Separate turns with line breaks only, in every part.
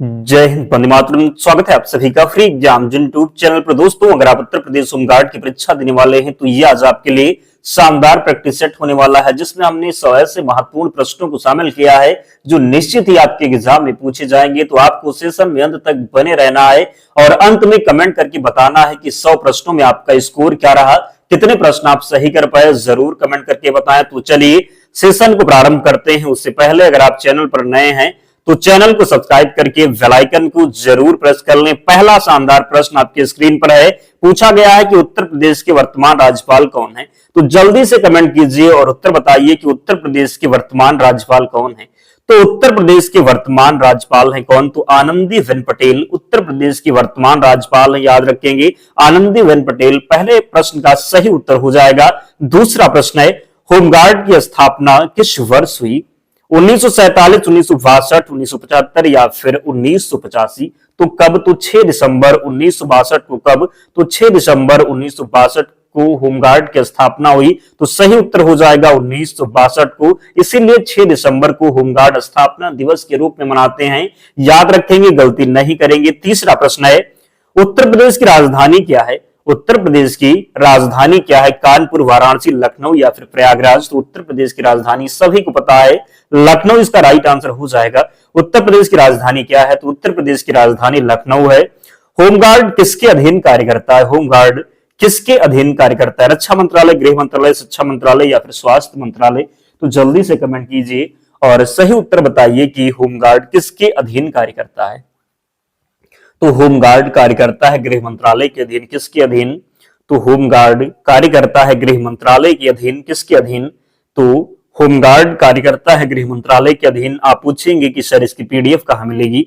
जय हिंद, वंदे मातरम। स्वागत है आप सभी का फ्री एग्जाम यूट्यूब चैनल पर। दोस्तों, अगर आप उत्तर प्रदेश होमगार्ड की परीक्षा देने वाले हैं तो ये आज आपके लिए शानदार प्रैक्टिस सेट होने वाला है, जिसमें हमने 100 ऐसे महत्वपूर्ण प्रश्नों को शामिल किया है जो निश्चित ही आपके एग्जाम में पूछे जाएंगे। तो आपको सेशन में अंत तक बने रहना है और अंत में कमेंट करके बताना है कि 100 प्रश्नों में आपका स्कोर क्या रहा, कितने प्रश्न आप सही कर पाए। जरूर कमेंट करके बताएं। तो चलिए सेशन को प्रारंभ करते हैं। उससे पहले अगर आप चैनल पर नए हैं तो चैनल को सब्सक्राइब करके बेल आइकन को जरूर प्रेस कर लें। पहला शानदार प्रश्न आपके स्क्रीन पर है। पूछा गया है कि उत्तर प्रदेश के वर्तमान राज्यपाल कौन है। तो जल्दी से कमेंट कीजिए और उत्तर बताइए कि उत्तर प्रदेश के वर्तमान राज्यपाल कौन है। तो उत्तर प्रदेश के वर्तमान राज्यपाल हैं कौन? तो आनंदीबेन पटेल उत्तर प्रदेश की वर्तमान राज्यपाल है। याद रखेंगे, आनंदीबेन पटेल पहले प्रश्न का सही उत्तर हो जाएगा। दूसरा प्रश्न है, होमगार्ड की स्थापना किस वर्ष हुई? 1947, 1962, 1975 या फिर 1985? तो कब? तो 6 दिसंबर 1962 को। कब? तो 6 दिसंबर 1962 को होमगार्ड की स्थापना हुई। तो सही उत्तर हो जाएगा 1962 को। इसीलिए 6 दिसंबर को होमगार्ड स्थापना दिवस के रूप में मनाते हैं। याद रखेंगे, गलती नहीं करेंगे। तीसरा प्रश्न है, उत्तर प्रदेश की राजधानी क्या है? उत्तर प्रदेश की राजधानी क्या है? कानपुर, वाराणसी, लखनऊ या फिर प्रयागराज? तो उत्तर प्रदेश की राजधानी सभी को पता है, लखनऊ इसका राइट आंसर हो जाएगा। उत्तर प्रदेश की राजधानी क्या है? तो उत्तर प्रदेश की राजधानी लखनऊ है। होमगार्ड किसके अधीन कार्य करता है? होमगार्ड किसके अधीन कार्य करता है? रक्षा मंत्रालय, गृह मंत्रालय, शिक्षा मंत्रालय या फिर स्वास्थ्य मंत्रालय? तो जल्दी से कमेंट कीजिए और सही उत्तर बताइए कि होमगार्ड किसके अधीन कार्य करता है। तो होमगार्ड कार्य करता है गृह मंत्रालय के अधीन। किसके अधीन? तो होमगार्ड कार्य करता है गृह मंत्रालय के अधीन। किसके अधीन? तो होमगार्ड कार्य करता है गृह मंत्रालय के अधीन। आप पूछेंगे कि सर इसकी पीडीएफ कहां मिलेगी?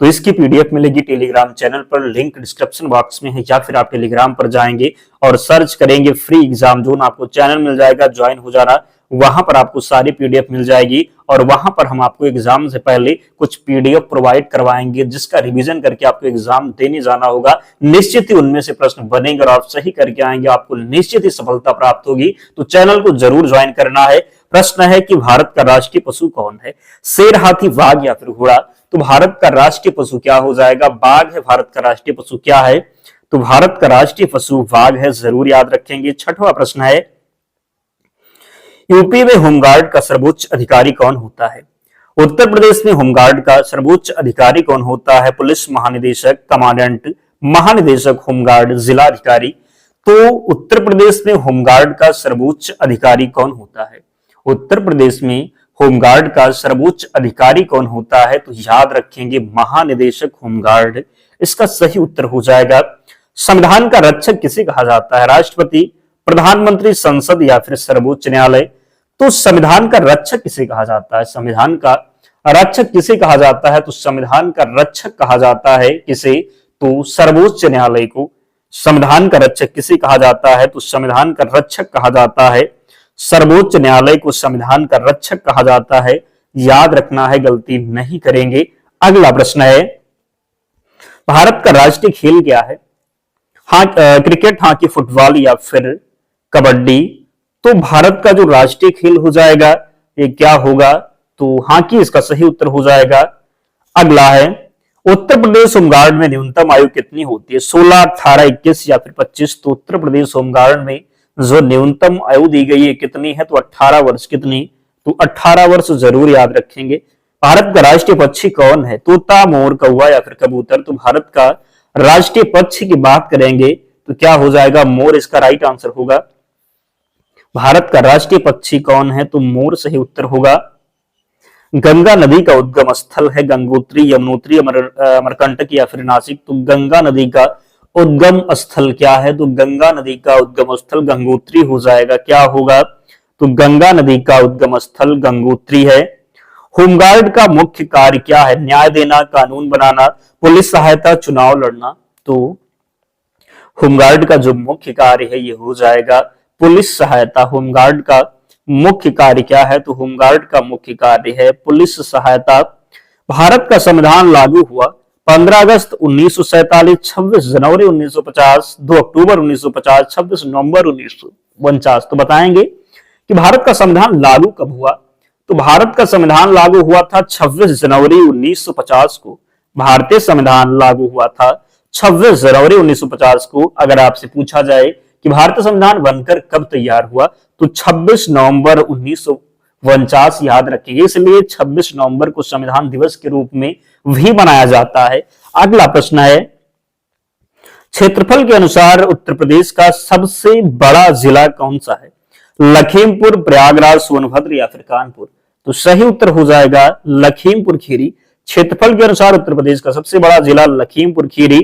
तो इसकी पीडीएफ मिलेगी टेलीग्राम चैनल पर, लिंक डिस्क्रिप्शन बॉक्स में है, या फिर आप टेलीग्राम पर जाएंगे और सर्च करेंगे फ्री एग्जाम जोन, आपको चैनल मिल जाएगा, ज्वाइन हो जाना। वहां पर आपको सारी पीडीएफ मिल जाएगी और वहां पर हम आपको एग्जाम से पहले कुछ पीडीएफ प्रोवाइड करवाएंगे, जिसका रिवीजन करके आपको एग्जाम देने जाना होगा। निश्चित ही उनमें से प्रश्न बनेंगे और आप सही करके आएंगे, आपको निश्चित ही सफलता प्राप्त होगी। तो चैनल को जरूर ज्वाइन करना है। प्रश्न है कि भारत का राष्ट्रीय पशु कौन है? शेर, हाथी, बाघ या फिर घोड़ा? तो भारत का राष्ट्रीय पशु क्या हो जाएगा? बाघ है। भारत का राष्ट्रीय पशु क्या है? तो भारत का राष्ट्रीय पशु बाघ है। जरूर याद रखेंगे। छठवां प्रश्न है, यूपी में होमगार्ड का सर्वोच्च अधिकारी कौन होता है? उत्तर प्रदेश में होमगार्ड का सर्वोच्च अधिकारी कौन होता है? पुलिस महानिदेशक, कमांडेंट, महानिदेशक होमगार्ड, जिला अधिकारी? तो उत्तर प्रदेश में होमगार्ड का सर्वोच्च अधिकारी कौन होता है? उत्तर प्रदेश में होमगार्ड का सर्वोच्च अधिकारी कौन होता है? तो याद रखेंगे, महानिदेशक होमगार्ड इसका सही उत्तर हो जाएगा। संविधान का रक्षक किसे कहा जाता है? राष्ट्रपति, प्रधानमंत्री, संसद या फिर सर्वोच्च न्यायालय? तो संविधान का रक्षक किसे कहा जाता है? संविधान का रक्षक किसे कहा जाता है? तो संविधान का रक्षक कहा जाता है किसे? तो सर्वोच्च न्यायालय को। संविधान का रक्षक किसे कहा जाता है? तो संविधान का रक्षक कहा जाता है सर्वोच्च न्यायालय को। संविधान का रक्षक कहा जाता है। याद रखना है, गलती नहीं करेंगे। अगला प्रश्न है, भारत का राष्ट्रीय खेल क्या है? हाँ, क्रिकेट, हॉकी, फुटबॉल या फिर कबड्डी? तो भारत का जो राष्ट्रीय खेल हो जाएगा ये क्या होगा? तो हॉकी इसका सही उत्तर हो जाएगा। अगला है, उत्तर प्रदेश होमगार्ड में न्यूनतम आयु कितनी होती है? 16, 18, 21 या फिर 25? तो उत्तर प्रदेश होमगार्ड में जो न्यूनतम आयु दी गई है कितनी है? तो 18 वर्ष। कितनी? तो 18 वर्ष। जरूर याद रखेंगे। भारत का राष्ट्रीय पक्षी कौन है? तोता, मोर, कौवा या फिर कबूतर? तो भारत का राष्ट्रीय पक्षी की बात करेंगे तो क्या हो जाएगा? मोर इसका राइट आंसर होगा। भारत का राष्ट्रीय पक्षी कौन है? तो मोर सही उत्तर होगा। गंगा नदी का उद्गम स्थल है गंगोत्री, यमुनोत्री, अमरकंटक या फिर नासिक? तो गंगा नदी का उद्गम स्थल क्या है? तो गंगा नदी का उद्गम स्थल गंगोत्री हो जाएगा। क्या होगा? तो गंगा नदी का उद्गम स्थल गंगोत्री है। होमगार्ड का मुख्य कार्य क्या है? न्याय देना, कानून बनाना, पुलिस सहायता, चुनाव लड़ना? तो होमगार्ड का जो मुख्य कार्य है ये हो जाएगा पुलिस सहायता। होमगार्ड का मुख्य कार्य क्या है? तो होमगार्ड का मुख्य कार्य है पुलिस सहायता। भारत का संविधान लागू हुआ 15 अगस्त 1947, 26 जनवरी 1950, 2 अक्टूबर 1950, 26 नवंबर 1949? तो बताएंगे कि भारत का संविधान लागू कब हुआ? तो भारत का संविधान लागू हुआ था 26 जनवरी 1950 को। भारतीय संविधान लागू हुआ था 26 जनवरी 1950 को। अगर आपसे पूछा जाए कि भारतीय संविधान बनकर कब तैयार हुआ, तो 26 नवंबर 1949 याद रखिए, इसलिए 26 नवंबर को संविधान दिवस के रूप में भी मनाया जाता है। अगला प्रश्न है, क्षेत्रफल के अनुसार उत्तर प्रदेश का सबसे बड़ा जिला कौन सा है? लखीमपुर, प्रयागराज, सोनभद्र या फिर कानपुर? तो सही उत्तर हो जाएगा लखीमपुर खीरी। क्षेत्रफल के अनुसार उत्तर प्रदेश का सबसे बड़ा जिला लखीमपुर खीरी।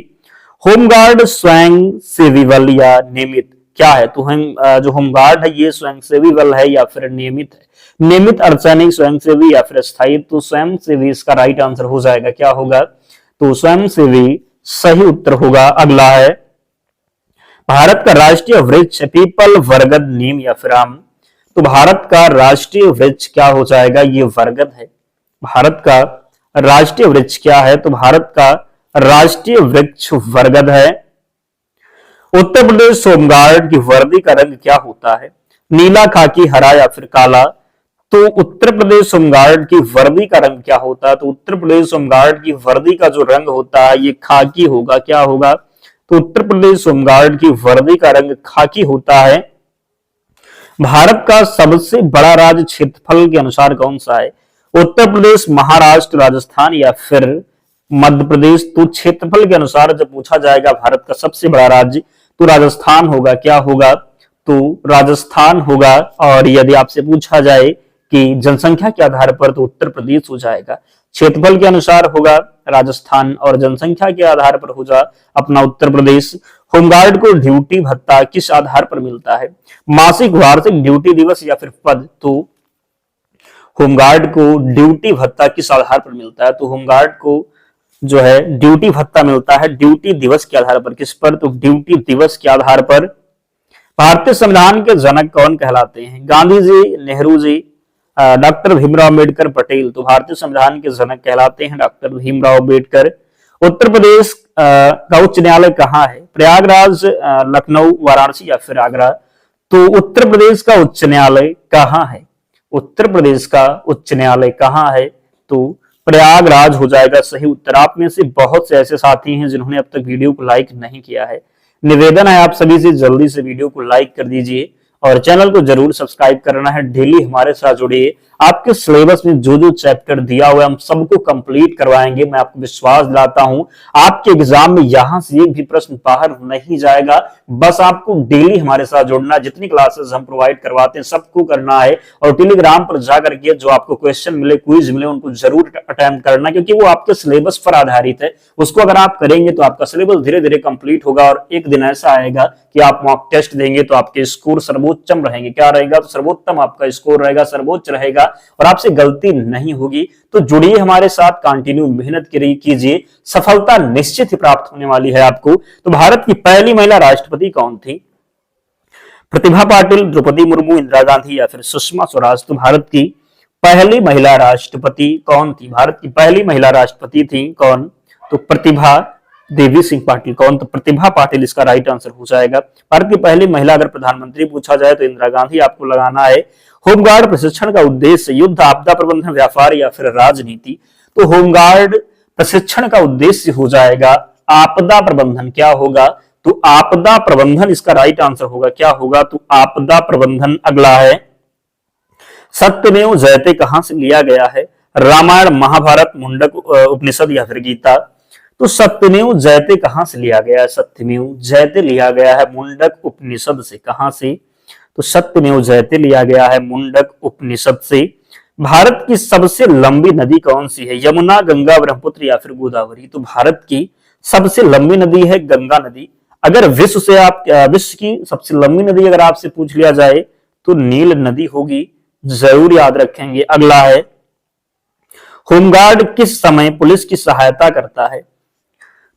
होमगार्ड स्वयं सेवी बल या नियमित क्या है? तो हम जो होमगार्ड है ये स्वयं सेवी बल है या फिर नियमित है? नियमित, अर्धसैनिक, स्वयंसेवी या फिर स्थायी? तो स्वयंसेवी इसका राइट आंसर हो जाएगा। क्या होगा? तो स्वयंसेवी सही उत्तर होगा। अगला है, भारत का राष्ट्रीय वृक्ष पीपल, बरगद, नीम या फिर आम? तो भारत का राष्ट्रीय वृक्ष क्या हो जाएगा? ये बरगद है। भारत का राष्ट्रीय वृक्ष क्या है? तो भारत का राष्ट्रीय वृक्ष बरगद है। उत्तर प्रदेश होमगार्ड की वर्दी का रंग क्या होता है? नीला, खाकी, हरा या फिर काला? तो उत्तर प्रदेश होमगार्ड की वर्दी का रंग क्या होता है? तो उत्तर प्रदेश होमगार्ड की वर्दी का जो रंग होता है ये खाकी होगा। क्या होगा? तो उत्तर प्रदेश होमगार्ड की वर्दी का रंग खाकी होता है। भारत का सबसे बड़ा राज्य क्षेत्रफल के अनुसार कौन सा है? उत्तर प्रदेश, महाराष्ट्र, राजस्थान या फिर मध्य प्रदेश? तो क्षेत्रफल के अनुसार जब पूछा जाएगा भारत का सबसे बड़ा राज्य, तो राजस्थान होगा। क्या होगा? तो राजस्थान होगा। और यदि आपसे पूछा जाए कि जनसंख्या के आधार पर, तो उत्तर प्रदेश हो जाएगा। क्षेत्रफल के अनुसार होगा राजस्थान और जनसंख्या के आधार पर होगा अपना उत्तर प्रदेश। होमगार्ड को ड्यूटी भत्ता किस आधार पर मिलता है? मासिक, वार्षिक, ड्यूटी दिवस या फिर पद? तो होमगार्ड को ड्यूटी भत्ता किस आधार पर मिलता है? तो होमगार्ड को जो है ड्यूटी भत्ता मिलता है ड्यूटी दिवस के आधार पर। किस पर? तो ड्यूटी दिवस के आधार पर। भारतीय संविधान के जनक कौन कहलाते हैं? गांधी जी, नेहरू जी, डॉक्टर भीमराव अम्बेडकर, पटेल? तो भारतीय संविधान के जनक कहलाते हैं डॉक्टर भीमराव अम्बेडकर। उत्तर प्रदेश का उच्च न्यायालय कहाँ है? प्रयागराज, लखनऊ, वाराणसी या फिर आगरा? तो उत्तर प्रदेश का उच्च न्यायालय कहाँ है? उत्तर प्रदेश का उच्च न्यायालय कहाँ है? तो प्रयागराज हो जाएगा सही उत्तर। आप में से बहुत से ऐसे साथी हैं जिन्होंने अब तक वीडियो को लाइक नहीं किया है। निवेदन है आप सभी से, जल्दी से वीडियो को लाइक कर दीजिए और चैनल को जरूर सब्सक्राइब करना है। डेली हमारे साथ जुड़िए। आपके सिलेबस में जो जो चैप्टर दिया हुआ है हम सबको कंप्लीट करवाएंगे। मैं आपको विश्वास दिलाता हूं आपके एग्जाम में यहां से एक भी प्रश्न बाहर नहीं जाएगा। बस आपको डेली हमारे साथ जुड़ना, जितनी क्लासेस हम प्रोवाइड करवाते हैं सबको करना है और टेलीग्राम पर जाकर के जो आपको क्वेश्चन मिले, क्विज मिले, उनको जरूर अटेम्प्ट करना, क्योंकि वो आपके सिलेबस पर आधारित है। उसको अगर आप करेंगे तो आपका सिलेबस धीरे धीरे कंप्लीट होगा और एक दिन ऐसा आएगा कि आप मॉक टेस्ट देंगे तो आपके स्कोर सर्वोच्चम रहेंगे। क्या रहेगा? तो सर्वोत्तम आपका स्कोर रहेगा, सर्वोच्च रहेगा और आपसे गलती नहीं होगी। तो जुड़िए हमारे साथ, कंटिन्यू मेहनत कीजिए, सफलता निश्चित ही प्राप्त होने वाली है आपको। तो भारत की पहली महिला राष्ट्रपति कौन थी? प्रतिभा पाटिल, द्रौपदी मुर्मू, इंदिरा गांधी या फिर सुषमा स्वराज? तो भारत की पहली महिला राष्ट्रपति कौन थी? भारत की पहली महिला राष्ट्रपति थी कौन? तो प्रतिभा देवी सिंह पाटिल। कौन? तो प्रतिभा पाटिल इसका राइट आंसर हो जाएगा। भारत की पहली महिला अगर प्रधानमंत्री पूछा जाए तो इंदिरा गांधी आपको लगाना है। होमगार्ड प्रशिक्षण का उद्देश्य युद्ध, आपदा प्रबंधन, व्यापार या फिर राजनीति? तो होमगार्ड प्रशिक्षण का उद्देश्य हो जाएगा आपदा प्रबंधन। क्या होगा? तो आपदा प्रबंधन इसका राइट आंसर होगा। क्या होगा? तो आपदा प्रबंधन। अगला है, सत्यमेव जयते कहां से लिया गया है? रामायण, महाभारत, मुंडक उपनिषद या फिर गीता? तो सत्यमेव जयते कहां से लिया गया है? सत्यमेव जयते लिया गया है मुंडक उपनिषद से। कहां से? तो सत्यमेव जयते लिया गया है मुंडक उपनिषद से। भारत की सबसे लंबी नदी कौन सी है? यमुना, गंगा, ब्रह्मपुत्र या फिर गोदावरी? तो भारत की सबसे लंबी नदी है गंगा नदी। अगर विश्व की सबसे लंबी नदी अगर आपसे पूछ लिया जाए तो नील नदी होगी, जरूर याद रखेंगे। अगला है, होमगार्ड किस समय पुलिस की सहायता करता है?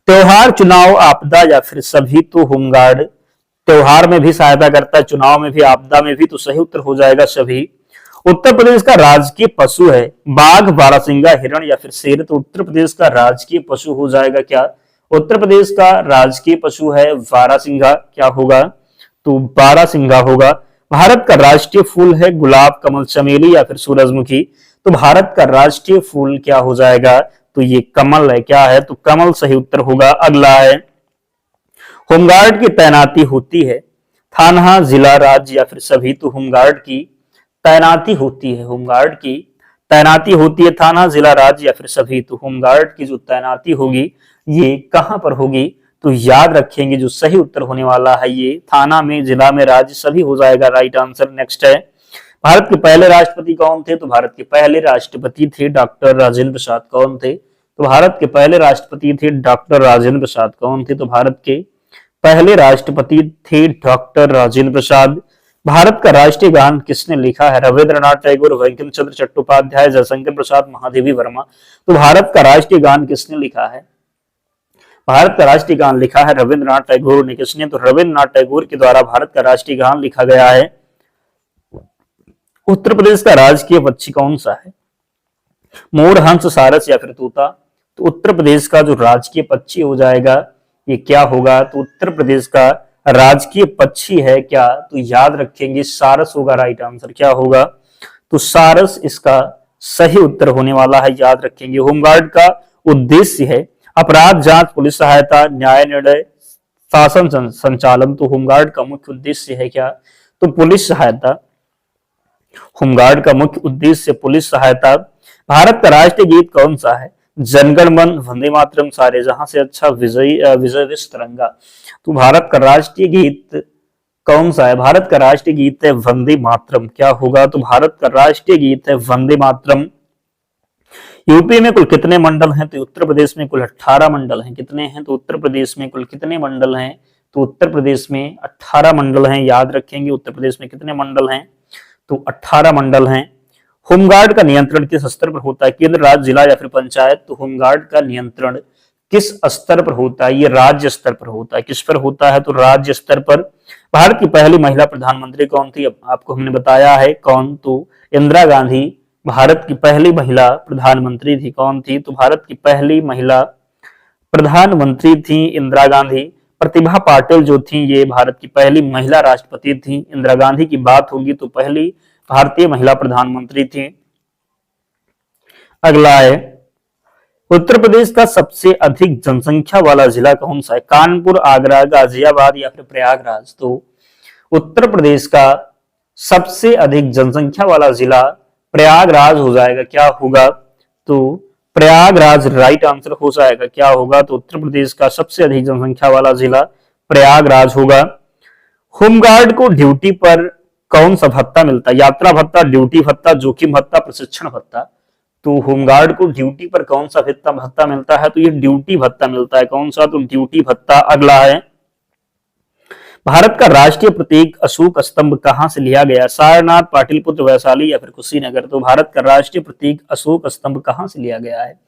त्योहार, चुनाव, आपदा या फिर सभी? तो होमगार्ड त्योहार में भी सहायता करता है, चुनाव में भी, आपदा में भी। तो सही उत्तर हो जाएगा सभी। उत्तर प्रदेश का राजकीय पशु है बाघ, बारहसिंगा, हिरण या फिर शेर? तो उत्तर प्रदेश का राजकीय पशु हो जाएगा क्या? उत्तर प्रदेश का राजकीय पशु है बारहसिंगा। क्या होगा? तो बारहसिंगा होगा। भारत का राष्ट्रीय फूल है गुलाब, कमल, चमेली या फिर सूरजमुखी? तो भारत का राष्ट्रीय फूल क्या हो जाएगा? तो ये कमल है। क्या है? तो कमल सही उत्तर होगा। अगला है, होमगार्ड की तैनाती होती है थाना, जिला, राज्य या फिर सभी। तो होमगार्ड की तैनाती होती है, होमगार्ड की तैनाती होती है थाना, जिला, राज्य या फिर सभी। तो होमगार्ड की जो तैनाती होगी ये कहां पर होगी? तो याद रखेंगे जो सही उत्तर होने वाला है ये थाना में, जिला में, राज्य, सभी हो जाएगा राइट आंसर। नेक्स्ट है, भारत के पहले राष्ट्रपति कौन थे? तो भारत के पहले राष्ट्रपति थे डॉक्टर राजेंद्र प्रसाद। कौन थे? तो भारत के पहले राष्ट्रपति थे डॉक्टर राजेंद्र प्रसाद। कौन थे? तो भारत के पहले राष्ट्रपति थे डॉक्टर राजेंद्र प्रसाद। भारत का राष्ट्रीय गान किसने लिखा है? रविंद्रनाथ टैगोर, बंकिम चंद्र चट्टोपाध्याय, जयशंकर प्रसाद, महादेवी वर्मा। तो भारत का राष्ट्रीय गान किसने लिखा है? भारत का राष्ट्रीय गान लिखा है रविंद्रनाथ टैगोर ने। किसने? तो रविंद्रनाथ टैगोर के द्वारा भारत का राष्ट्रीय गान लिखा गया है। उत्तर प्रदेश का राजकीय पक्षी कौन सा है? मोर, हंस, सारस या फिर तोता। तो उत्तर प्रदेश का जो राजकीय पक्षी हो जाएगा ये क्या होगा? तो उत्तर प्रदेश का राजकीय पक्षी है क्या? तो याद रखेंगे सारस होगा राइट आंसर। क्या होगा? तो सारस इसका सही उत्तर होने वाला है, याद रखेंगे। होमगार्ड का उद्देश्य है अपराध जांच, पुलिस सहायता, न्याय निर्णय, शासन संचालन। तो होमगार्ड का मुख्य उद्देश्य है क्या? तो पुलिस सहायता। होमगार्ड का मुख्य उद्देश्य पुलिस सहायता। भारत का राष्ट्रीय गीत कौन सा है? जनगण मन, वंदे मातरम, सारे जहां से अच्छा, विजय विश्व तिरंगा। तो भारत का राष्ट्रीय गीत कौन सा है? भारत का राष्ट्रीय गीत है वंदे मातरम। क्या होगा? तो भारत का राष्ट्रीय गीत है वंदे मातरम। यूपी में कुल कितने मंडल हैं? तो उत्तर प्रदेश में कुल 18 मंडल हैं। कितने हैं? तो उत्तर प्रदेश में कुल कितने मंडल हैं? तो उत्तर प्रदेश में 18 मंडल हैं, याद रखेंगे। उत्तर प्रदेश में कितने मंडल हैं? तो 18 मंडल हैं। होमगार्ड का नियंत्रण किस स्तर पर होता है? केंद्र, राज्य, जिला या फिर पंचायत। तो होमगार्ड का नियंत्रण किस स्तर पर होता है? ये राज्य स्तर पर होता है। किस पर होता है? तो राज्य स्तर पर। भारत की पहली महिला प्रधानमंत्री कौन थी? अब आपको हमने बताया है कौन, तो इंदिरा गांधी भारत की पहली महिला प्रधानमंत्री थी। कौन थी? तो भारत की पहली महिला प्रधानमंत्री थी इंदिरा गांधी। प्रतिभा पाटिल जो थी ये भारत की पहली महिला राष्ट्रपति थी। इंदिरा गांधी की बात होगी तो पहली भारतीय महिला प्रधानमंत्री थी। अगला है, उत्तर प्रदेश का सबसे अधिक जनसंख्या वाला जिला कौन सा है? कानपुर, आगरा, गाजियाबाद या फिर प्रयागराज। तो उत्तर प्रदेश का सबसे अधिक जनसंख्या वाला जिला प्रयागराज हो जाएगा। क्या होगा? तो प्रयागराज राइट आंसर हो जाएगा। क्या होगा? तो उत्तर प्रदेश का सबसे अधिक जनसंख्या वाला जिला प्रयागराज होगा। होमगार्ड को ड्यूटी पर कौन सा भत्ता मिलता है? यात्रा भत्ता, ड्यूटी भत्ता, जोखिम भत्ता, प्रशिक्षण भत्ता। तो होमगार्ड को ड्यूटी पर कौन सा भत्ता मिलता है? तो ये ड्यूटी भत्ता मिलता है। कौन सा? तो ड्यूटी भत्ता। अगला है, भारत का राष्ट्रीय प्रतीक अशोक स्तंभ कहां से लिया गया? सारनाथ, पाटलिपुत्र, वैशाली या फिर कुशीनगर। तो भारत का राष्ट्रीय प्रतीक अशोक स्तंभ कहां से लिया गया है?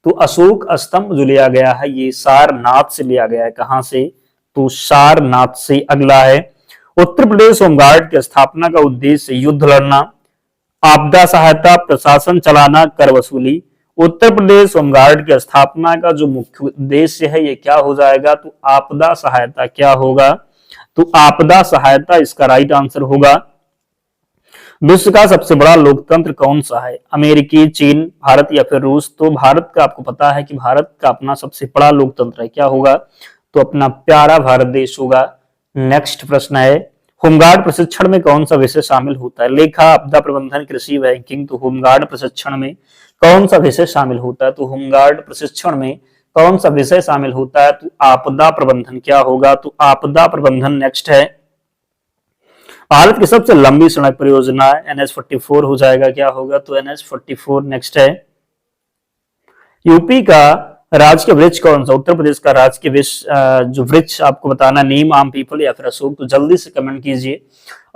तो अशोक स्तंभ जो लिया गया है ये सारनाथ से लिया गया है। कहां से? तो सारनाथ से। अगला है, उत्तर प्रदेश होमगार्ड की स्थापना का उद्देश्य युद्ध लड़ना, आपदा सहायता, प्रशासन चलाना, कर वसूली। उत्तर प्रदेश होमगार्ड की स्थापना का जो मुख्य उद्देश्य है ये क्या हो जाएगा? तो आपदा सहायता। क्या होगा? तो आपदा सहायता इसका राइट आंसर होगा। विश्व का सबसे बड़ा लोकतंत्र कौन सा है? अमेरिकी, चीन, भारत या फिर रूस। तो भारत का आपको पता है कि भारत का अपना सबसे बड़ा लोकतंत्र है। क्या होगा? तो अपना प्यारा भारत देश होगा। नेक्स्ट प्रश्न है, होमगार्ड प्रशिक्षण में कौन सा विषय शामिल होता है? लेखा, आपदा प्रबंधन, कृषि, बैंकिंग। तो होमगार्ड प्रशिक्षण में कौन सा विषय शामिल होता है? तो होमगार्ड प्रशिक्षण में कौन सा विषय शामिल होता है? तो आपदा प्रबंधन। क्या होगा? तो आपदा प्रबंधन। नेक्स्ट है, भारत की सबसे लंबी सड़क परियोजना NH-44 हो जाएगा। क्या होगा? तो NH-44। नेक्स्ट है, यूपी का राजकीय वृक्ष कौन सा? उत्तर प्रदेश का राजकीय वृक्ष जो वृक्ष आपको बताना, नीम, आम, पीपल या फिर अशोक। तो जल्दी से कमेंट कीजिए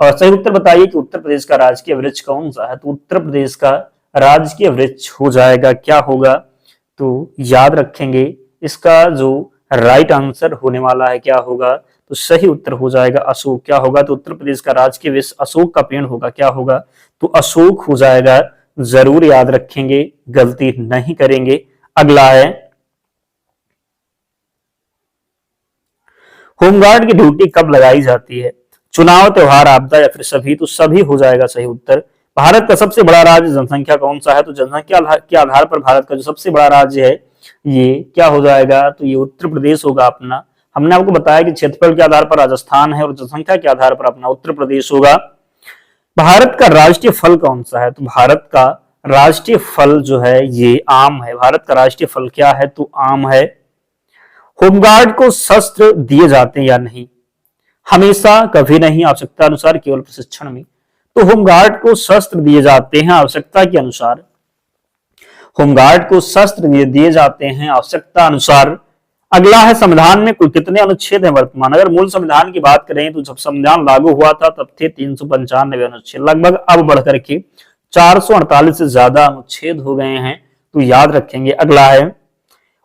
और सही उत्तर बताइए कि उत्तर प्रदेश का राजकीय वृक्ष कौन सा है? तो उत्तर प्रदेश का राजकीय वृक्ष हो जाएगा। क्या होगा? तो याद रखेंगे इसका जो राइट आंसर होने वाला है क्या होगा? तो सही उत्तर हो जाएगा अशोक। क्या होगा? तो उत्तर प्रदेश का राजकीय वृक्ष अशोक का पेड़ होगा। क्या होगा? तो अशोक हो जाएगा। जरूर याद रखेंगे, गलती नहीं करेंगे। अगला है, होमगार्ड की ड्यूटी कब लगाई जाती है? चुनाव, त्योहार, आपदा या फिर सभी। तो सभी हो जाएगा सही उत्तर। भारत का सबसे बड़ा राज्य जनसंख्या कौन सा है? तो जनसंख्या के आधार पर भारत का जो सबसे बड़ा राज्य है ये क्या हो जाएगा? तो ये उत्तर प्रदेश होगा अपना। हमने आपको बताया कि क्षेत्रफल के आधार पर राजस्थान है और जनसंख्या के आधार पर अपना उत्तर प्रदेश होगा। भारत का राष्ट्रीय फल कौन सा है? तो भारत का राष्ट्रीय फल जो है ये आम है। भारत का राष्ट्रीय फल क्या है? तो आम है। होमगार्ड को शस्त्र दिए जाते हैं या नहीं? हमेशा, कभी नहीं, आवश्यकता अनुसार, केवल प्रशिक्षण में। तो होमगार्ड को शस्त्र दिए जाते हैं आवश्यकता के अनुसार। होमगार्ड को शस्त्र दिए जाते हैं आवश्यकता अनुसार। अगला है संविधान में कुल कितने अनुच्छेद हैं वर्तमान? अगर मूल संविधान की बात करें तो जब संविधान लागू हुआ था तब थे 395 अनुच्छेद, लगभग अब बढ़कर के 448 से ज्यादा अनुच्छेद हो गए हैं, तो याद रखेंगे। अगला है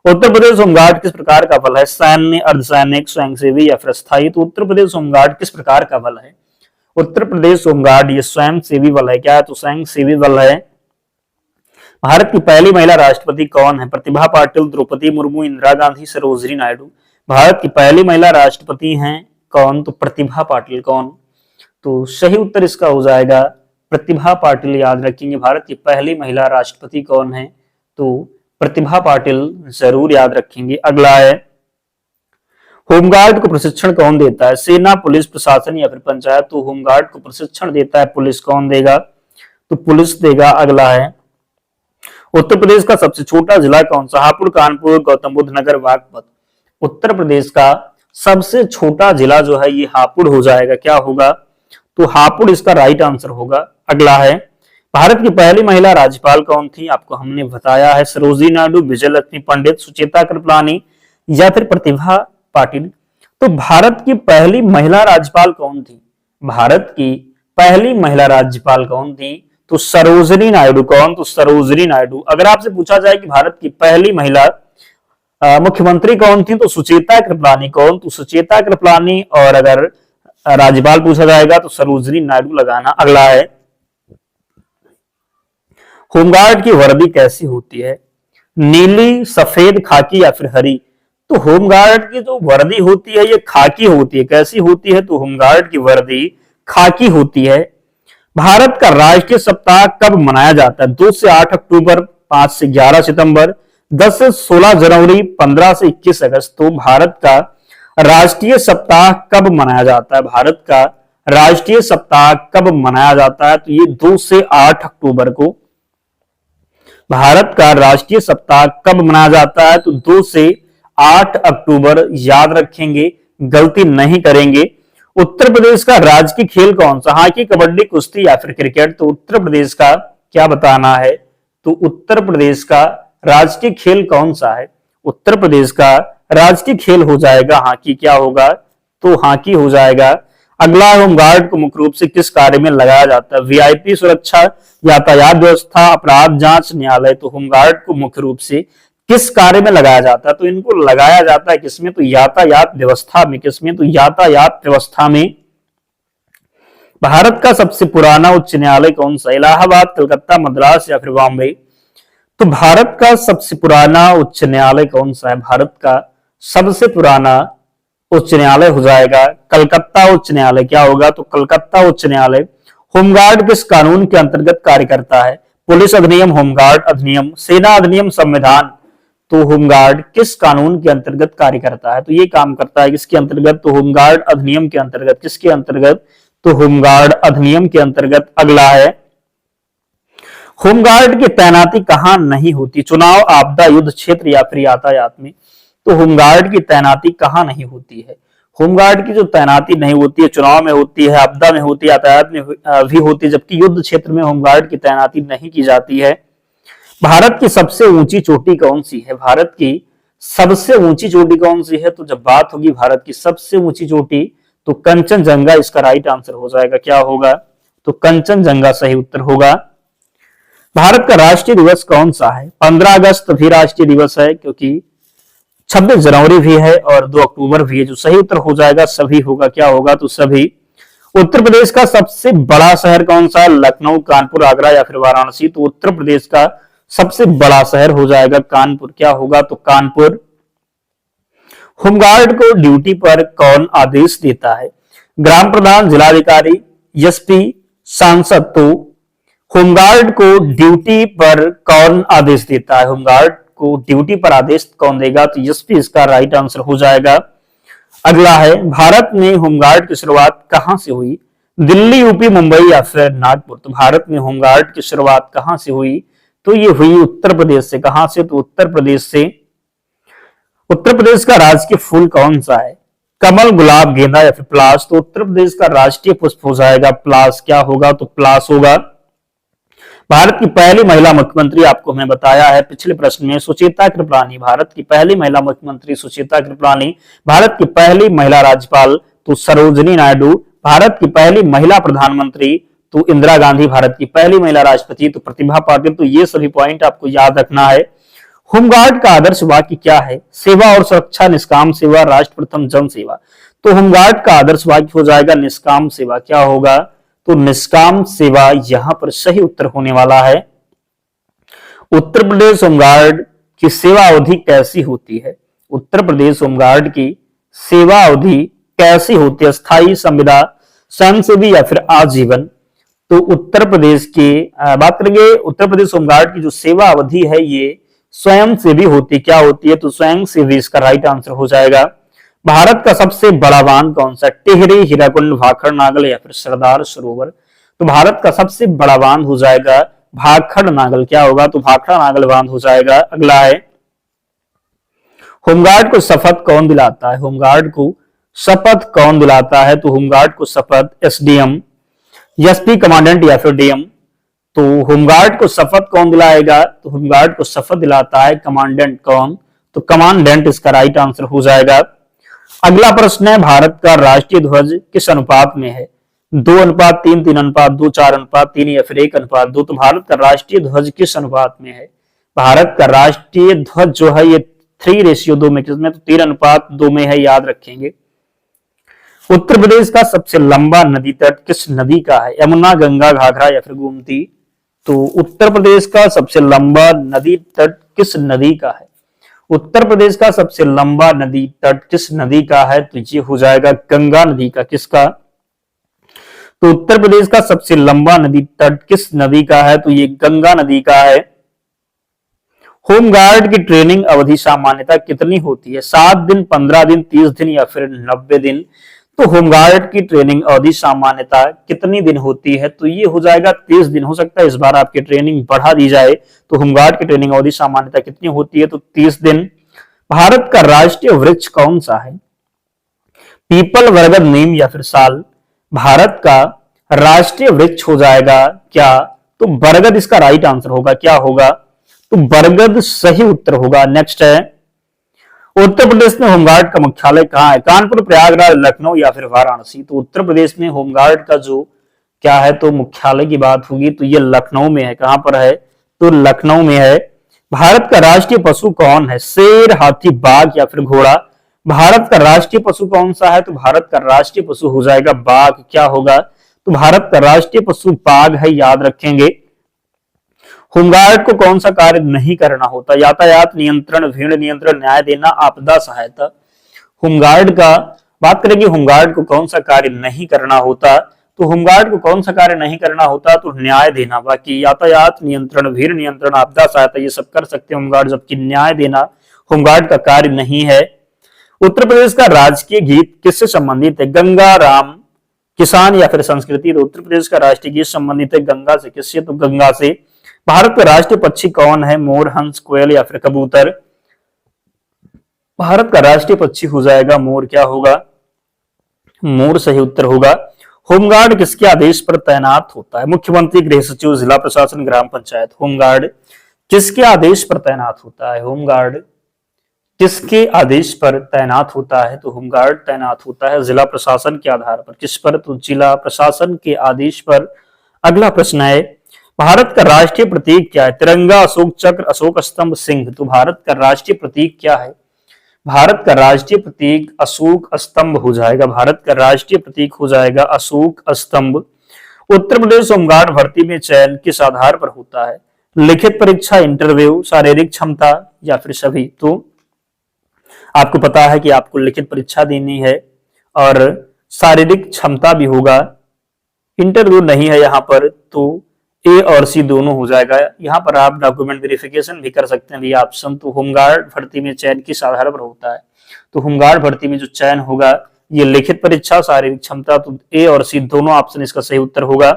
उत्तर प्रदेश होमगार्ड किस प्रकार का बल है? सैन्य, अर्धसैनिक, स्वयंसेवी या फिर स्थायी? तो उत्तर प्रदेश होमगार्ड किस प्रकार का बल है? उत्तर प्रदेश होमगार्ड ये स्वयंसेवी बल है। क्या है? तो स्वयंसेवी बल है। भारत की पहली महिला राष्ट्रपति कौन है? प्रतिभा पाटिल, द्रौपदी मुर्मू, इंदिरा गांधी, सरोजिनी नायडू। भारत की पहली महिला राष्ट्रपति हैं कौन? तो प्रतिभा पाटिल। कौन? तो सही उत्तर इसका हो जाएगा प्रतिभा पाटिल। याद रखेंगे भारत की पहली महिला राष्ट्रपति कौन है? तो प्रतिभा पाटिल जरूर याद रखेंगे। अगला है होमगार्ड को प्रशिक्षण कौन देता है? सेना, पुलिस, प्रशासन या फिर पंचायत? तो होमगार्ड को प्रशिक्षण देता है पुलिस। कौन देगा? तो पुलिस देगा। अगला है उत्तर प्रदेश का सबसे छोटा जिला कौन सा? हापुड़, कानपुर, गौतम बुद्ध नगर, बागपत। उत्तर प्रदेश का सबसे छोटा जिला जो है ये हापुड़ हो जाएगा। क्या होगा? तो हापुड़ इसका राइट आंसर होगा। अगला है भारत की पहली महिला राज्यपाल कौन थी? आपको हमने बताया है सरोजिनी नायडू, विजयलक्ष्मी पंडित, सुचेता कृपलानी या फिर प्रतिभा पाटिल। तो भारत की पहली महिला राज्यपाल कौन थी? भारत की पहली महिला राज्यपाल कौन थी? तो सरोजिनी नायडू। कौन? तो सरोजिनी नायडू। अगर आपसे पूछा जाए कि भारत की पहली महिला मुख्यमंत्री कौन थी? तो सुचेता कृपलानी। कौन? तो सुचेता कृपलानी। और अगर राज्यपाल पूछा जाएगा तो सरोजिनी नायडू लगाना। अगला है होमगार्ड की वर्दी कैसी होती है? नीली, सफेद, खाकी या फिर हरी? तो होमगार्ड की जो वर्दी होती है ये खाकी होती है। कैसी होती है? तो होमगार्ड की वर्दी खाकी होती है। भारत का राष्ट्रीय सप्ताह कब मनाया जाता है? 2 से 8 अक्टूबर, 5 से 11 सितंबर, 10 से 16 जनवरी, 15 से 21 अगस्त। तो भारत का राष्ट्रीय सप्ताह कब मनाया जाता है? भारत का राष्ट्रीय सप्ताह कब मनाया जाता है? तो ये 2 से 8 अक्टूबर को। भारत का राष्ट्रीय सप्ताह कब मनाया जाता है? तो 2 से 8 अक्टूबर। याद रखेंगे, गलती नहीं करेंगे। उत्तर प्रदेश का राजकीय खेल कौन सा? हॉकी, कबड्डी, कुश्ती या फिर क्रिकेट? तो उत्तर प्रदेश का क्या बताना है? तो उत्तर प्रदेश का राजकीय खेल कौन सा है? उत्तर प्रदेश का राजकीय खेल हो जाएगा हॉकी। क्या होगा? तो हॉकी हो जाएगा। अगला होमगार्ड को मुख्य रूप से किस कार्य में लगाया जाता है? वीआईपी सुरक्षा, यातायात व्यवस्था, अपराध जांच, न्यायालय। तो होमगार्ड को मुख्य रूप से किस कार्य में लगाया जाता है? तो इनको लगाया जाता है किसमें? तो यातायात व्यवस्था में। किसमें? तो यातायात व्यवस्था में। भारत का सबसे पुराना उच्च न्यायालय कौन सा? इलाहाबाद, कलकत्ता, मद्रास या फिर बॉम्बे? तो भारत का सबसे पुराना उच्च न्यायालय कौन सा है? भारत का सबसे पुराना उच्च न्यायालय हो जाएगा कलकत्ता उच्च न्यायालय। क्या होगा? तो कलकत्ता उच्च न्यायालय। होमगार्ड किस कानून के अंतर्गत कार्य करता है? पुलिस अधिनियम, होमगार्ड अधिनियम, सेना अधिनियम, संविधान। तो होमगार्ड किस कानून के अंतर्गत कार्य करता है? तो ये काम करता है किसके अंतर्गत? तो होमगार्ड अधिनियम के अंतर्गत। किसके अंतर्गत? तो होमगार्ड अधिनियम के अंतर्गत। अगला है होमगार्ड की तैनाती कहां नहीं होती? चुनाव, आपदा, युद्ध क्षेत्र या फिर यातायात में? तो होमगार्ड की तैनाती कहां नहीं होती है? होमगार्ड की जो तैनाती नहीं होती है, चुनाव में होती है, आपदा में होती है, यातायात में भी होती है, जबकि युद्ध क्षेत्र में होमगार्ड की तैनाती नहीं की जाती है। भारत की सबसे ऊंची चोटी कौन सी है? भारत की सबसे ऊंची चोटी कौन सी है? तो जब बात होगी भारत की सबसे ऊंची चोटी तो कंचनजंगा इसका राइट आंसर हो जाएगा। क्या होगा? तो कंचनजंगा सही उत्तर होगा। भारत का राष्ट्रीय दिवस कौन सा है? 15 अगस्त भी राष्ट्रीय दिवस है, क्योंकि 26 जनवरी भी है और 2 अक्टूबर भी है। जो सही उत्तर हो जाएगा सभी होगा। क्या होगा? तो सभी। उत्तर प्रदेश का सबसे बड़ा शहर कौन सा है? लखनऊ, कानपुर, आगरा या फिर वाराणसी? तो उत्तर प्रदेश का सबसे बड़ा शहर हो जाएगा कानपुर। क्या होगा? तो कानपुर। होमगार्ड को ड्यूटी पर कौन आदेश देता है? ग्राम प्रधान, जिलाधिकारी, एसपी, सांसद? तो होमगार्ड को ड्यूटी पर कौन आदेश देता है? होमगार्ड को ड्यूटी पर आदेश कौन देगा? तो एसपी इसका राइट आंसर हो जाएगा। अगला है, भारत में होमगार्ड की शुरुआत कहां से हुई? दिल्ली, यूपी, मुंबई या फिर नागपुर? तो भारत में होमगार्ड की शुरुआत कहां से हुई? तो ये हुई उत्तर प्रदेश से। कहां से? तो उत्तर प्रदेश से। उत्तर प्रदेश का राजकीय फूल कौन सा है? कमल, गुलाब, गेंदा या फिर पलाश? तो उत्तर प्रदेश का राष्ट्रीय पुष्प हो जाएगा पलाश। क्या होगा? तो पलाश होगा। भारत की पहली महिला मुख्यमंत्री आपको मैं बताया है पिछले प्रश्न में, सुचेता कृपलानी। भारत की पहली महिला मुख्यमंत्री सुचेता कृपलानी। भारत की पहली महिला राज्यपाल तो सरोजिनी नायडू। भारत की पहली महिला प्रधानमंत्री तो इंदिरा गांधी। भारत की पहली महिला राष्ट्रपति तो प्रतिभा पाटिल। तो ये सभी पॉइंट आपको याद रखना है। होमगार्ड का आदर्श वाक्य क्या है? सेवा और सुरक्षा, निष्काम सेवा, राष्ट्र प्रथम, जन सेवा। तो होमगार्ड का आदर्श वाक्य हो जाएगा निष्काम सेवा। क्या होगा? तो निष्काम सेवा यहां पर सही उत्तर होने वाला है। उत्तर प्रदेश होमगार्ड की सेवा अवधि कैसी होती है? उत्तर प्रदेश होमगार्ड की सेवा अवधि कैसी होती है? स्थायी, संविदा, स्वयंसेवी या फिर आजीवन? तो उत्तर प्रदेश की बात करेंगे, उत्तर प्रदेश होमगार्ड की जो सेवा अवधि है ये स्वयंसेवी होती। क्या होती है? तो स्वयंसेवी इसका राइट आंसर हो जाएगा। भारत का सबसे बड़ा बांध कौन सा? टिहरी, हीराकुंड, भाखड़ नागल या फिर सरदार सरोवर? तो भारत का सबसे बड़ा बांध हो जाएगा भाखड़ नागल। क्या होगा? तो भाखड़ा नागल बांध हो जाएगा। अगला है, होमगार्ड को शपथ कौन दिलाता है? होमगार्ड को शपथ कौन दिलाता है? तो होमगार्ड को शपथ एसडीएम, एसपी, कमांडेंट या फिर डीएम? तो होमगार्ड को शपथ कौन दिलाएगा? तो होमगार्ड को शपथ दिलाता है कमांडेंट। कौन? तो कमांडेंट इसका राइट आंसर हो जाएगा। अगला प्रश्न है, भारत का राष्ट्रीय ध्वज किस अनुपात में है? 2:3, 3:2, 4:3 या फिर 1:2? तो भारत का राष्ट्रीय ध्वज किस अनुपात में है? भारत का राष्ट्रीय ध्वज जो है ये 3:2 में, किसमें? तो 3:2 में है, याद रखेंगे। उत्तर प्रदेश का सबसे लंबा नदी तट किस नदी का है? यमुना, गंगा, घाघरा या फिर गोमती? तो उत्तर प्रदेश का सबसे लंबा नदी तट किस नदी का है? उत्तर प्रदेश का सबसे लंबा नदी तट किस नदी का है? तो ये हो जाएगा गंगा नदी का। किसका? तो उत्तर प्रदेश का सबसे लंबा नदी तट किस नदी का है? तो ये गंगा नदी का है। होमगार्ड की ट्रेनिंग अवधि सामान्यतः कितनी होती है? 7 दिन, 15 दिन, 30 दिन या फिर 90 दिन? तो होमगार्ड की ट्रेनिंग अवधि सामान्यतः कितनी दिन होती है? तो ये हो जाएगा 30 दिन। हो सकता है इस बार आपकी ट्रेनिंग बढ़ा दी जाए। तो होमगार्ड की ट्रेनिंग अवधि सामान्यतः कितनी होती है? तो 30 दिन। भारत का राष्ट्रीय वृक्ष कौन सा है? पीपल, बरगद, नीम या फिर साल? भारत का राष्ट्रीय वृक्ष हो जाएगा क्या? तो बरगद इसका राइट आंसर होगा। क्या होगा? तो बरगद सही उत्तर होगा। नेक्स्ट है, उत्तर प्रदेश में होमगार्ड का मुख्यालय कहां है? कानपुर, प्रयागराज, लखनऊ या फिर वाराणसी? तो उत्तर प्रदेश में होमगार्ड का जो क्या है तो मुख्यालय की बात होगी तो ये लखनऊ में है। कहां पर है? तो लखनऊ में है। भारत का राष्ट्रीय पशु कौन है? शेर, हाथी, बाघ या फिर घोड़ा? भारत का राष्ट्रीय पशु कौन सा है? तो भारत का राष्ट्रीय पशु हो जाएगा बाघ। क्या होगा? तो भारत का राष्ट्रीय पशु बाघ है, याद रखेंगे। होमगार्ड को कौन सा कार्य नहीं करना होता? यातायात नियंत्रण, भीड़ नियंत्रण, न्याय देना, आपदा सहायता? होमगार्ड का बात करेंगे, होमगार्ड को कौन सा कार्य नहीं करना होता? तो होमगार्ड को कौन सा कार्य नहीं करना होता? तो न्याय देना। बाकी यातायात नियंत्रण, भीड़ नियंत्रण, आपदा सहायता ये सब कर सकते हैं होमगार्ड, जबकि न्याय देना होमगार्ड का कार्य नहीं है। उत्तर प्रदेश का राजकीय गीत किससे संबंधित है? गंगा, राम, किसान या फिर संस्कृति? तो उत्तर प्रदेश का राष्ट्रीय गीत संबंधित है गंगा से। किससे? तो गंगा से। भारत का राष्ट्रीय पक्षी कौन है? मोर, हंस, कोयल या फिर कबूतर? भारत का राष्ट्रीय पक्षी हो जाएगा मोर। क्या होगा? मोर सही उत्तर होगा। होमगार्ड किसके आदेश पर तैनात होता है? मुख्यमंत्री, गृह सचिव, जिला प्रशासन, ग्राम पंचायत? होमगार्ड किसके आदेश पर तैनात होता है? होमगार्ड किसके आदेश पर तैनात होता है? तो होमगार्ड तैनात होता है जिला प्रशासन के आधार पर। किस पर? तो जिला प्रशासन के आदेश पर। अगला प्रश्न है, भारत का राष्ट्रीय प्रतीक क्या है? तिरंगा, अशोक चक्र, अशोक स्तंभ, सिंह? तो भारत का राष्ट्रीय प्रतीक क्या है? भारत का राष्ट्रीय प्रतीक अशोक स्तंभ हो जाएगा। भारत का राष्ट्रीय प्रतीक हो जाएगा अशोक स्तंभ। उत्तर प्रदेश होमगार्ड भर्ती में चयन किस आधार पर होता है? लिखित परीक्षा, इंटरव्यू, शारीरिक क्षमता या फिर सभी? तो आपको पता है कि आपको लिखित परीक्षा देनी है और शारीरिक क्षमता भी होगा, इंटरव्यू नहीं है यहाँ पर। तो ए और सी दोनों हो जाएगा। यहाँ पर आप डॉक्यूमेंट वेरिफिकेशन भी कर सकते हैं भैया ऑप्शन। तो होमगार्ड भर्ती में चयन किस आधार पर होता है? तो होमगार्ड भर्ती में जो चयन होगा ये लिखित परीक्षा, शारीरिक क्षमता। तो ए और सी दोनों ऑप्शन इसका सही उत्तर होगा।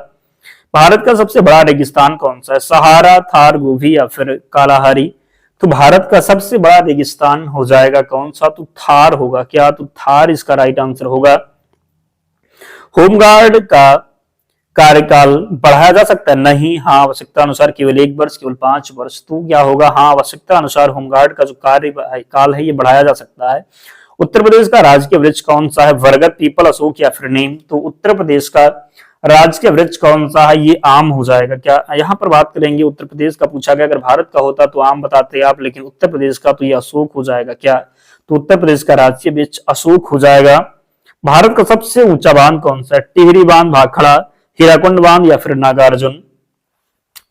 भारत का सबसे बड़ा रेगिस्तान कौन सा है? सहारा, थार, गोबी या फिर कालाहारी? तो भारत का सबसे बड़ा रेगिस्तान हो जाएगा कौन सा? तो थार होगा। क्या? तो थार इसका राइट आंसर होगा। होमगार्ड का कार्यकाल बढ़ाया जा सकता है? नहीं। हाँ, आवश्यकता अनुसार केवल 1 वर्ष, केवल 5 वर्ष। तो क्या होगा? हाँ, आवश्यकता अनुसार होमगार्ड का जो कार्यकाल है ये बढ़ाया जा सकता है। उत्तर प्रदेश का राजकीय वृक्ष कौन सा है? बरगद, पीपल, अशोक या फिर नीम? तो उत्तर प्रदेश का राजकीय वृक्ष कौन सा है? ये आम हो जाएगा। क्या यहाँ पर बात करेंगे उत्तर प्रदेश का पूछा गया, अगर भारत का होता तो आम बताते आप, लेकिन उत्तर प्रदेश का तो ये अशोक हो जाएगा। क्या? तो उत्तर प्रदेश का राजकीय वृक्ष अशोक हो जाएगा। भारत का सबसे ऊंचा बांध कौन सा है? टिहरी बांध, भाखड़ा, हीराकुंड बांध या फिर नागार्जुन?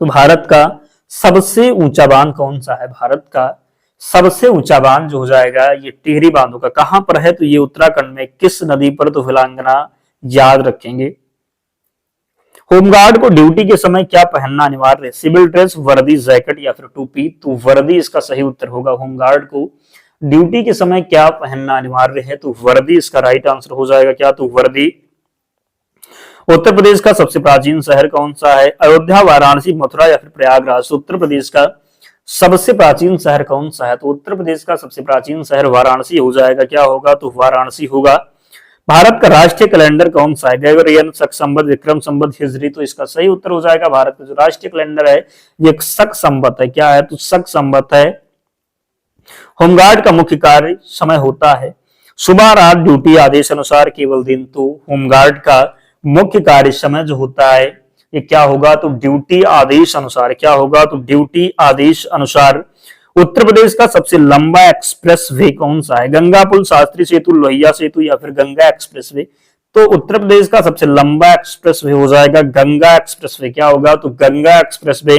तो भारत का सबसे ऊंचा बांध कौन सा है? भारत का सबसे ऊंचा बांध जो हो जाएगा ये टिहरी बांध होगा। कहां पर है? तो ये उत्तराखंड में। किस नदी पर? तो फिलांगना, याद रखेंगे। होमगार्ड को ड्यूटी के समय क्या पहनना अनिवार्य है? सिविल ड्रेस, वर्दी, जैकेट या फिर टोपी? तो वर्दी इसका सही उत्तर होगा। होमगार्ड को ड्यूटी के समय क्या पहनना अनिवार्य है? तो वर्दी इसका राइट आंसर हो जाएगा। क्या? तो वर्दी। उत्तर प्रदेश का सबसे प्राचीन शहर कौन सा है? अयोध्या, वाराणसी, मथुरा या फिर प्रयागराज? तो उत्तर प्रदेश का सबसे प्राचीन शहर कौन सा है? तो उत्तर प्रदेश का सबसे प्राचीन शहर वाराणसी हो जाएगा। क्या होगा? तो वाराणसी होगा। भारत का राष्ट्रीय कैलेंडर कौन सा है? ग्रेगोरियन, शक संवत, विक्रम संवत, हिजरी? तो इसका सही उत्तर हो जाएगा। भारत का जो राष्ट्रीय कैलेंडर है ये शक संवत है। क्या है? तो शक संवत है। होमगार्ड का मुख्य कार्य समय होता है सुबह, रात, ड्यूटी, आदेश अनुसार, केवल दिन? तो होमगार्ड का मुख्य कार्य समय जो होता है ये क्या होगा? तो ड्यूटी आदेश अनुसार। क्या होगा? तो ड्यूटी आदेश अनुसार। उत्तर प्रदेश का सबसे लंबा एक्सप्रेस वे कौन सा है? गंगा पुल, शास्त्री सेतु, लोहिया सेतु या फिर गंगा एक्सप्रेस वे? तो उत्तर प्रदेश का सबसे लंबा एक्सप्रेस वे हो जाएगा गंगा एक्सप्रेस वे। क्या होगा? तो गंगा एक्सप्रेस वे।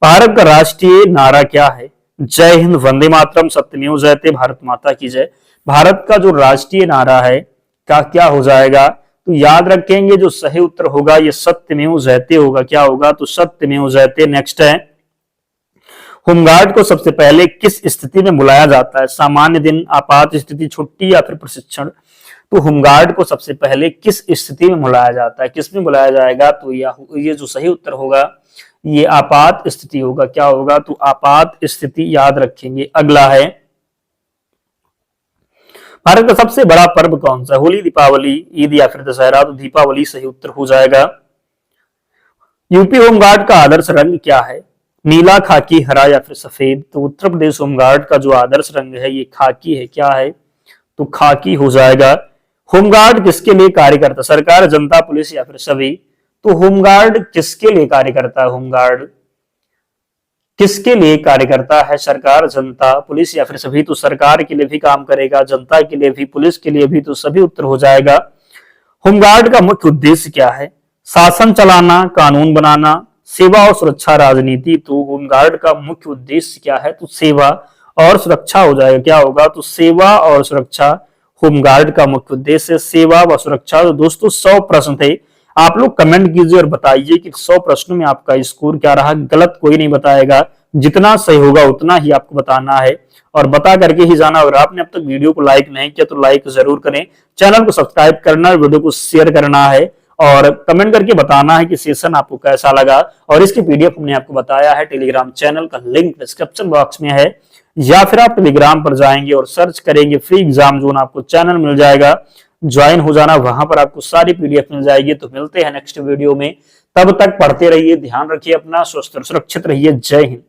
भारत का राष्ट्रीय नारा क्या है? जय हिंद, वंदे मातरम, सत्यमेव जयते, भारत माता की जय? भारत का जो राष्ट्रीय नारा है क्या हो जाएगा? तो याद रखेंगे जो सही उत्तर होगा ये सत्यमेव जयते होगा। क्या होगा? तो सत्यमेव जयते। नेक्स्ट है, होमगार्ड को सबसे पहले किस स्थिति में बुलाया जाता है? सामान्य दिन, आपात स्थिति, छुट्टी या फिर प्रशिक्षण? तो होमगार्ड को सबसे पहले किस स्थिति में बुलाया जाता है? किस में बुलाया जाएगा? तो ये जो सही उत्तर होगा ये आपात स्थिति होगा। क्या होगा? तो आपात स्थिति, याद रखेंगे। अगला है, भारत का सबसे बड़ा पर्व कौन सा है? होली, दीपावली, ईद या फिर दशहरा? तो दीपावली सही उत्तर हो जाएगा। यूपी होमगार्ड का आदर्श रंग क्या है? नीला, खाकी, हरा या फिर सफेद? तो उत्तर प्रदेश होमगार्ड का जो आदर्श रंग है ये खाकी है। क्या है? तो खाकी हो जाएगा। होमगार्ड किसके लिए कार्य करता है? सरकार, जनता, पुलिस या फिर सभी? तो होमगार्ड किसके लिए कार्य करता है? होमगार्ड किसके लिए कार्य करता है? सरकार, जनता, पुलिस या फिर सभी? तो सरकार के लिए भी काम करेगा, जनता के लिए भी, पुलिस के लिए भी। तो सभी उत्तर हो जाएगा। होमगार्ड का मुख्य उद्देश्य क्या है? शासन चलाना, कानून बनाना, सेवा और सुरक्षा, राजनीति? तो होमगार्ड का मुख्य उद्देश्य क्या है? तो सेवा और सुरक्षा हो जाएगा। क्या होगा? तो सेवा और सुरक्षा होमगार्ड का मुख्य उद्देश्य, सेवा व सुरक्षा। तो दोस्तों 100 प्रश्न थे। आप लोग कमेंट कीजिए और बताइए कि 100 प्रश्नों में आपका स्कोर क्या रहा। गलत कोई नहीं बताएगा, जितना सही होगा उतना ही आपको बताना है और बता करके ही जाना। अगर आपने अब तक वीडियो को लाइक नहीं किया तो लाइक जरूर करें, चैनल को सब्सक्राइब करना, वीडियो को शेयर करना है और कमेंट करके बताना है कि सेशन आपको कैसा लगा। और इसकी पीडीएफ हमने आपको बताया है, टेलीग्राम चैनल का लिंक डिस्क्रिप्शन बॉक्स में है, या फिर आप टेलीग्राम पर जाएंगे और सर्च करेंगे फ्री एग्जाम जोन, आपको चैनल मिल जाएगा, ज्वाइन हो जाना, वहां पर आपको सारी पीडीएफ मिल जाएगी। तो मिलते हैं नेक्स्ट वीडियो में, तब तक पढ़ते रहिए, ध्यान रखिए अपना, स्वस्थ और सुरक्षित रहिए। जय हिंद।